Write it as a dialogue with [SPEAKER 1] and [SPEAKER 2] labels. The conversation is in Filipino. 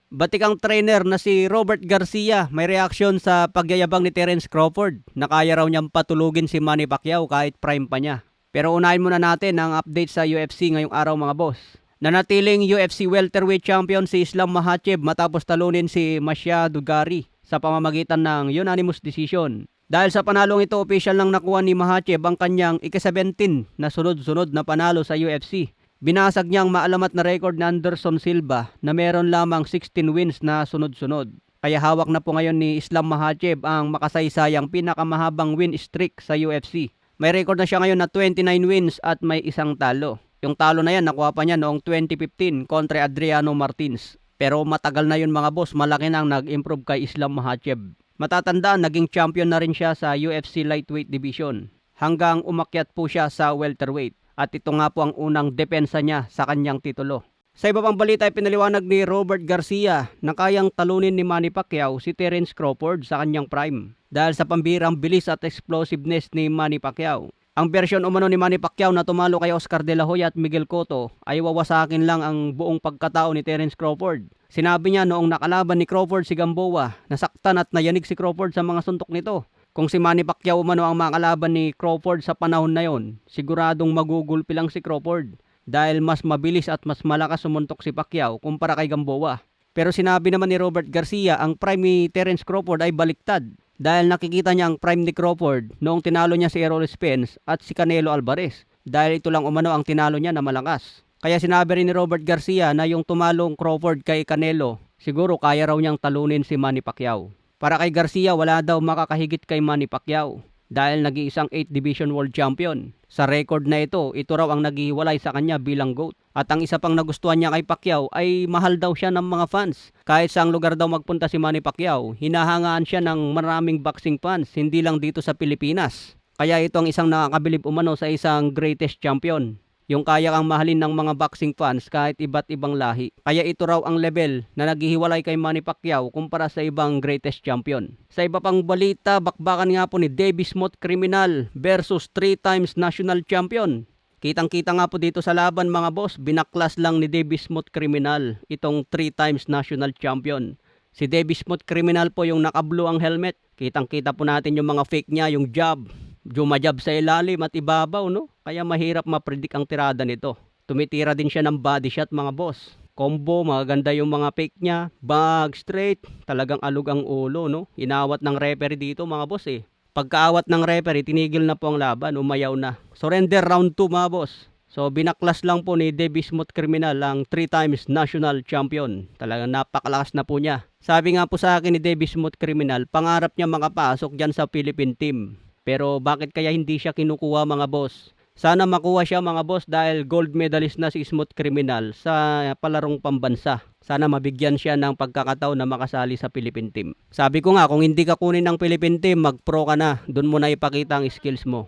[SPEAKER 1] Batikang trainer na si Robert Garcia may reaksyon sa pagyayabang ni Terence Crawford na kaya raw niyang patulugin si Manny Pacquiao kahit prime pa niya. Pero unahin muna natin ang update sa UFC ngayong araw mga boss. Nanatiling UFC welterweight champion si Islam Makhachev matapos talunin si Masha Dugari sa pamamagitan ng unanimous decision. Dahil sa panalong ito, opisyal lang nakuha ni Makhachev ang kanyang ika-17 na sunod-sunod na panalo sa UFC. Binasag niyang maalamat na record ni Anderson Silva na meron lamang 16 wins na sunod-sunod. Kaya hawak na po ngayon ni Islam Makhachev ang makasaysayang pinakamahabang win streak sa UFC. May record na siya ngayon na 29 wins at may isang talo. Yung talo na yan nakuha pa niya noong 2015 kontra Adriano Martins. Pero matagal na yun mga boss, malaki nang nag-improve kay Islam Makhachev. Matatandaan, naging champion na rin siya sa UFC lightweight division hanggang umakyat po siya sa welterweight. At ito nga po ang unang depensa niya sa kanyang titulo. Sa iba pang balita ay pinaliwanag ni Robert Garcia na kayang talunin ni Manny Pacquiao si Terence Crawford sa kanyang prime dahil sa pambirang bilis at explosiveness ni Manny Pacquiao. Ang bersyon umano ni Manny Pacquiao na tumalo kay Oscar De La Hoya at Miguel Cotto ay wawasakin lang ang buong pagkatao ni Terence Crawford. Sinabi niya noong nakalaban ni Crawford si Gamboa, nasaktan at nayanig si Crawford sa mga suntok nito. Kung si Manny Pacquiao umano ang makalaban ni Crawford sa panahon na yon, siguradong magugulpi lang si Crawford dahil mas mabilis at mas malakas sumuntok si Pacquiao kumpara kay Gamboa. Pero sinabi naman ni Robert Garcia ang prime ni Terence Crawford ay baliktad dahil nakikita niya ang prime ni Crawford noong tinalo niya si Errol Spence at si Canelo Alvarez dahil ito lang umano ang tinalo niya na malakas. Kaya sinabi rin ni Robert Garcia na yung tumalong Crawford kay Canelo, siguro kaya raw niyang talunin si Manny Pacquiao. Para kay Garcia, wala daw makakahigit kay Manny Pacquiao dahil nag-iisang 8 Division World Champion. Sa record na ito raw ang naghihiwalay sa kanya bilang GOAT. At ang isa pang nagustuhan niya kay Pacquiao ay mahal daw siya ng mga fans. Kahit saang lugar daw magpunta si Manny Pacquiao, hinahangaan siya ng maraming boxing fans, hindi lang dito sa Pilipinas. Kaya ito ang isang nakakabilib umano sa isang greatest champion. Yung kaya kang mahalin ng mga boxing fans kahit iba't ibang lahi. Kaya ito raw ang level na naghihiwalay kay Manny Pacquiao kumpara sa ibang greatest champion. Sa iba pang balita, bakbakan nga po ni Davis Smooth Criminal versus 3 times national champion. Kitang-kita nga po dito sa laban mga boss, binaklas lang ni Davis Smooth Criminal itong 3 times national champion. Si Davis Smooth Criminal po yung naka-blue ang helmet. Kitang-kita po natin yung mga fake niya, yung jab. Jumajab sa ilalim at ibabaw, no? Kaya mahirap ma-predict ang tirada nito. Tumitira din siya ng body shot mga boss. Combo, maganda yung mga fake niya. Bag straight, talagang alug ang ulo, no? Inawat ng referee dito mga boss eh. Pagkaawat ng referee, tinigil na po ang laban, umayaw na. Surrender round 2 mga boss. So binaklas lang po ni Davis Smooth Criminal ang 3 times national champion. Talagang napakalakas na po niya. Sabi nga po sa akin ni Davis Smooth Criminal, pangarap niya makapasok dyan sa Philippine team. Pero bakit kaya hindi siya kinukuha mga boss? Sana makuha siya mga boss dahil gold medalist na si Smooth Criminal sa palarong pambansa. Sana mabigyan siya ng pagkakataon na makasali sa Philippine team. Sabi ko nga, kung hindi ka kunin ng Philippine team, mag-pro ka na. Doon mo na ipakita ang skills mo.